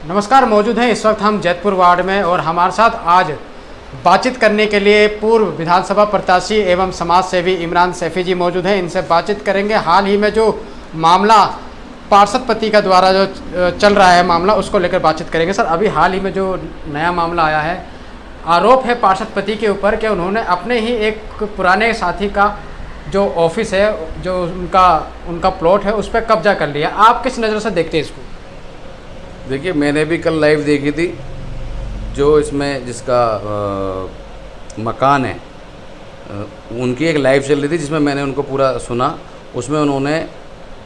नमस्कार। मौजूद हैं इस वक्त हम जैतपुर वार्ड में और हमारे साथ आज बातचीत करने के लिए पूर्व विधानसभा प्रत्याशी एवं समाज सेवी इमरान सैफी जी मौजूद हैं। इनसे बातचीत करेंगे। हाल ही में जो मामला पार्षद पति का द्वारा जो चल रहा है मामला, उसको लेकर बातचीत करेंगे। सर, अभी हाल ही में जो नया मामला आया है, आरोप है पार्षद पति के ऊपर कि उन्होंने अपने ही एक पुराने साथी का जो ऑफिस है, जो उनका प्लॉट है, उस पर कब्जा कर लिया। आप किस नज़र से देखते हैं इसको? देखिए, मैंने भी कल लाइव देखी थी। जो इसमें जिसका मकान है, उनकी एक लाइव चल रही थी जिसमें मैंने उनको पूरा सुना। उसमें उन्होंने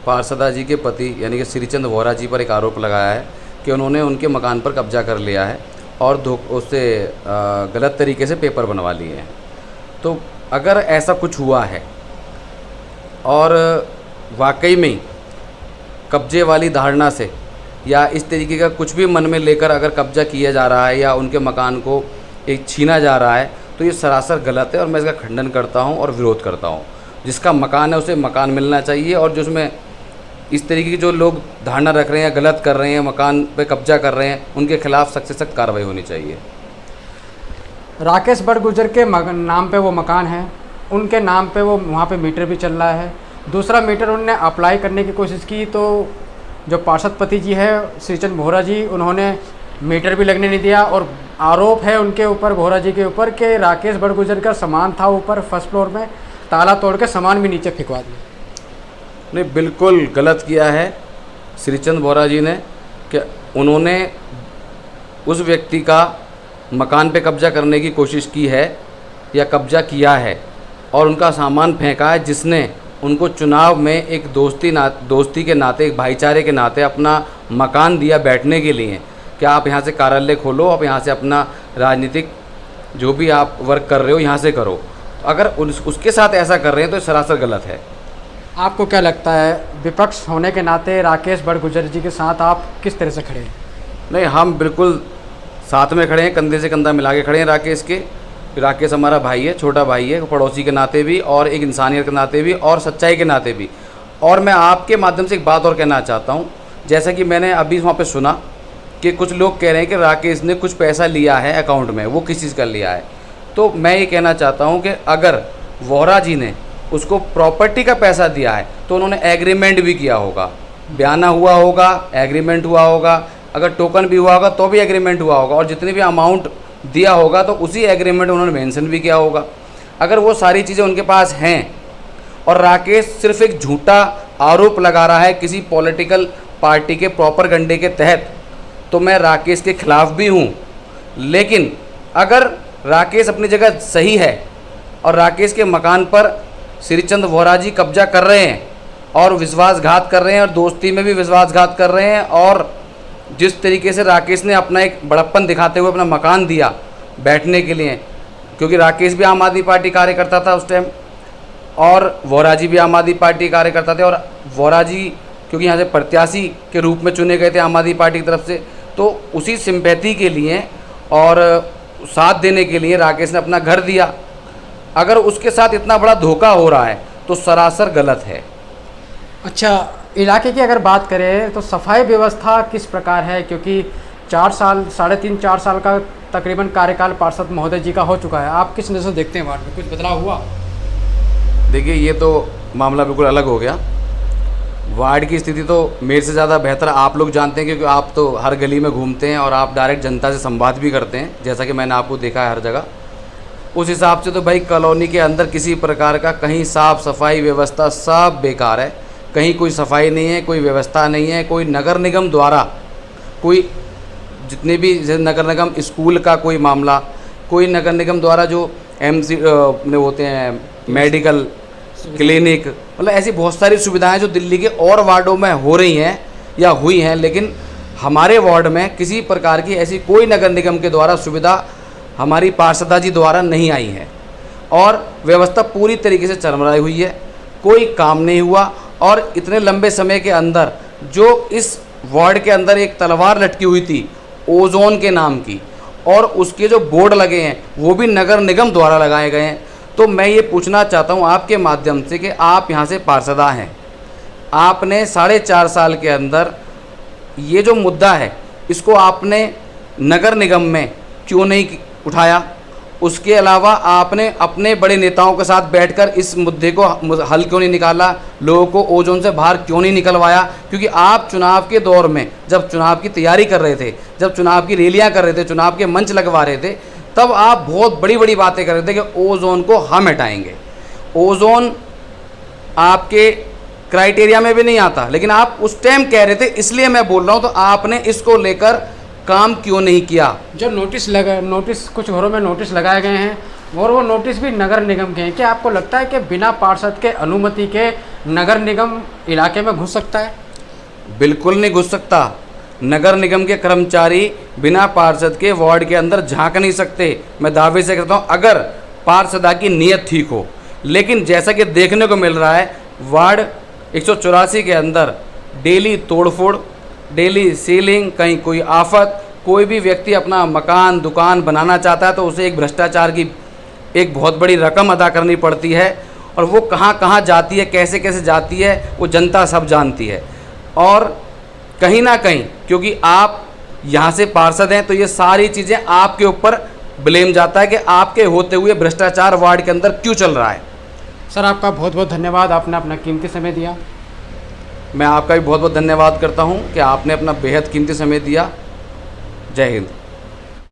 पार्षदा जी के पति यानी कि श्रीचंद वोरा जी पर एक आरोप लगाया है कि उन्होंने उनके मकान पर कब्जा कर लिया है और उससे गलत तरीके से पेपर बनवा लिए हैं। तो अगर ऐसा कुछ हुआ है और वाकई में कब्जे वाली धारणा से या इस तरीके का कुछ भी मन में लेकर अगर कब्जा किया जा रहा है या उनके मकान को एक छीना जा रहा है, तो ये सरासर गलत है और मैं इसका खंडन करता हूँ और विरोध करता हूँ। जिसका मकान है उसे मकान मिलना चाहिए और जो उसमें इस तरीके की जो लोग धारणा रख रहे हैं, गलत कर रहे हैं, मकान पे कब्जा कर रहे हैं, उनके खिलाफ सख्त से सख्त कार्रवाई होनी चाहिए। राकेश बड़गुजर के नाम पे वो मकान है, उनके नाम पे वो वहाँ पे मीटर भी चल रहा है। दूसरा मीटर उन्होंने अप्लाई करने की कोशिश की तो जो पार्षद पति जी है श्रीचंद वोरा जी, उन्होंने मीटर भी लगने नहीं दिया। और आरोप है उनके ऊपर, वोरा जी के ऊपर, कि राकेश बड़गुजर का सामान था ऊपर फर्स्ट फ्लोर में, ताला तोड़ के सामान भी नीचे फेंकवा दिया। नहीं, बिल्कुल गलत किया है श्रीचंद वोरा जी ने कि उन्होंने उस व्यक्ति का मकान पे कब्जा करने की कोशिश की है या कब्जा किया है और उनका सामान फेंका है, जिसने उनको चुनाव में एक दोस्ती के नाते, एक भाईचारे के नाते अपना मकान दिया बैठने के लिए कि आप यहाँ से कार्यालय खोलो, आप यहाँ से अपना राजनीतिक जो भी आप वर्क कर रहे हो यहाँ से करो। अगर उसके साथ ऐसा कर रहे हैं तो सरासर गलत है। आपको क्या लगता है, विपक्ष होने के नाते राकेश बड़गुजर जी के साथ आप किस तरह से खड़े हैं? नहीं, हम बिल्कुल साथ में खड़े हैं, कंधे से कंधा मिला के खड़े हैं राकेश के। राकेश हमारा भाई है, छोटा भाई है, पड़ोसी के नाते भी और एक इंसानियत के नाते भी और सच्चाई के नाते भी। और मैं आपके माध्यम से एक बात और कहना चाहता हूँ। जैसा कि मैंने अभी वहाँ पे सुना कि कुछ लोग कह रहे हैं कि राकेश ने कुछ पैसा लिया है अकाउंट में, वो किस चीज़ का लिया है। तो मैं ये कहना चाहता हूँ कि अगर वोरा जी ने उसको प्रॉपर्टी का पैसा दिया है तो उन्होंने एग्रीमेंट भी किया होगा, बयाना हुआ होगा, एग्रीमेंट हुआ होगा, अगर टोकन भी हुआ होगा तो भी एग्रीमेंट हुआ होगा, और जितनी भी अमाउंट दिया होगा तो उसी एग्रीमेंट उन्होंने मेंशन भी किया होगा। अगर वो सारी चीज़ें उनके पास हैं और राकेश सिर्फ एक झूठा आरोप लगा रहा है किसी पॉलिटिकल पार्टी के प्रोपेगेंडे के तहत, तो मैं राकेश के खिलाफ भी हूँ। लेकिन अगर राकेश अपनी जगह सही है और राकेश के मकान पर श्रीचंद वोरा जी कब्जा कर रहे हैं और विश्वासघात कर रहे हैं और दोस्ती में भी विश्वासघात कर रहे हैं, और जिस तरीके से राकेश ने अपना एक बड़प्पन दिखाते हुए अपना मकान दिया बैठने के लिए, क्योंकि राकेश भी आम आदमी पार्टी कार्यकर्ता था उस टाइम और वोरा जी भी आम आदमी पार्टी कार्यकर्ता थे, और वोरा जी क्योंकि यहाँ से प्रत्याशी के रूप में चुने गए थे आम आदमी पार्टी की तरफ से, तो उसी सिंपैथी के लिए और साथ देने के लिए राकेश ने अपना घर दिया। अगर उसके साथ इतना बड़ा धोखा हो रहा है तो सरासर गलत है। अच्छा, इलाके की अगर बात करें तो सफाई व्यवस्था किस प्रकार है? क्योंकि 4 साल, 3.5-4 साल का तकरीबन कार्यकाल पार्षद महोदय जी का हो चुका है। आप किस नज़र से देखते हैं, वार्ड में कुछ बदलाव हुआ? देखिए, ये तो मामला बिल्कुल अलग हो गया। वार्ड की स्थिति तो मेरे से ज़्यादा बेहतर आप लोग जानते हैं, क्योंकि आप तो हर गली में घूमते हैं और आप डायरेक्ट जनता से संवाद भी करते हैं, जैसा कि मैंने आपको देखा है हर जगह। उस हिसाब से तो भाई कॉलोनी के अंदर किसी प्रकार का कहीं साफ़ सफाई व्यवस्था सब बेकार है। कहीं कोई सफाई नहीं है, कोई व्यवस्था नहीं है, कोई नगर निगम द्वारा कोई जितने भी नगर निगम स्कूल का कोई मामला, कोई नगर निगम द्वारा जो एमसी में होते हैं मेडिकल क्लिनिक, मतलब ऐसी बहुत सारी सुविधाएं जो दिल्ली के और वार्डों में हो रही हैं या हुई हैं, लेकिन हमारे वार्ड में किसी प्रकार की ऐसी कोई नगर निगम के द्वारा सुविधा हमारी पार्षदा जी द्वारा नहीं आई है और व्यवस्था पूरी तरीके से चरमराई हुई है, कोई काम नहीं हुआ। और इतने लंबे समय के अंदर जो इस वार्ड के अंदर एक तलवार लटकी हुई थी ओजोन के नाम की, और उसके जो बोर्ड लगे हैं वो भी नगर निगम द्वारा लगाए गए हैं। तो मैं ये पूछना चाहता हूँ आपके माध्यम से कि आप यहाँ से पार्षदा हैं, आपने 4.5 साल के अंदर ये जो मुद्दा है इसको आपने नगर निगम में क्यों नहीं उठाया? उसके अलावा आपने अपने बड़े नेताओं के साथ बैठकर इस मुद्दे को हल क्यों नहीं निकाला? लोगों को ओजोन से बाहर क्यों नहीं निकलवाया? क्योंकि आप चुनाव के दौर में जब चुनाव की तैयारी कर रहे थे, जब चुनाव की रैलियां कर रहे थे, चुनाव के मंच लगवा रहे थे, तब आप बहुत बड़ी बड़ी बातें कर रहे थे कि ओजोन को हम हटाएंगे। ओजोन आपके क्राइटेरिया में भी नहीं आता, लेकिन आप उस टाइम कह रहे थे, इसलिए मैं बोल रहा हूँ। तो आपने इसको लेकर काम क्यों नहीं किया? जो नोटिस कुछ घरों में नोटिस लगाए गए हैं और वो नोटिस भी नगर निगम के हैं। क्या आपको लगता है कि बिना पार्षद के अनुमति के नगर निगम इलाके में घुस सकता है? बिल्कुल नहीं घुस सकता। नगर निगम के कर्मचारी बिना पार्षद के वार्ड के अंदर झांक नहीं सकते। मैं दावे से कहता हूँ, अगर पार्षदा की नीयत ठीक हो। लेकिन जैसा कि देखने को मिल रहा है, वार्ड 184 के अंदर डेली तोड़फोड़, डेली सीलिंग, कहीं कोई आफत, कोई भी व्यक्ति अपना मकान दुकान बनाना चाहता है तो उसे एक भ्रष्टाचार की एक बहुत बड़ी रकम अदा करनी पड़ती है, और वो कहाँ कहाँ जाती है, कैसे कैसे जाती है, वो जनता सब जानती है। और कहीं ना कहीं क्योंकि आप यहाँ से पार्षद हैं, तो ये सारी चीज़ें आपके ऊपर ब्लेम जाता है कि आपके होते हुए भ्रष्टाचार वार्ड के अंदर क्यों चल रहा है। सर, आपका बहुत बहुत धन्यवाद, आपने अपना कीमती समय दिया। मैं आपका भी बहुत बहुत धन्यवाद करता हूँ कि आपने अपना बेहद कीमती समय दिया। जय हिंद।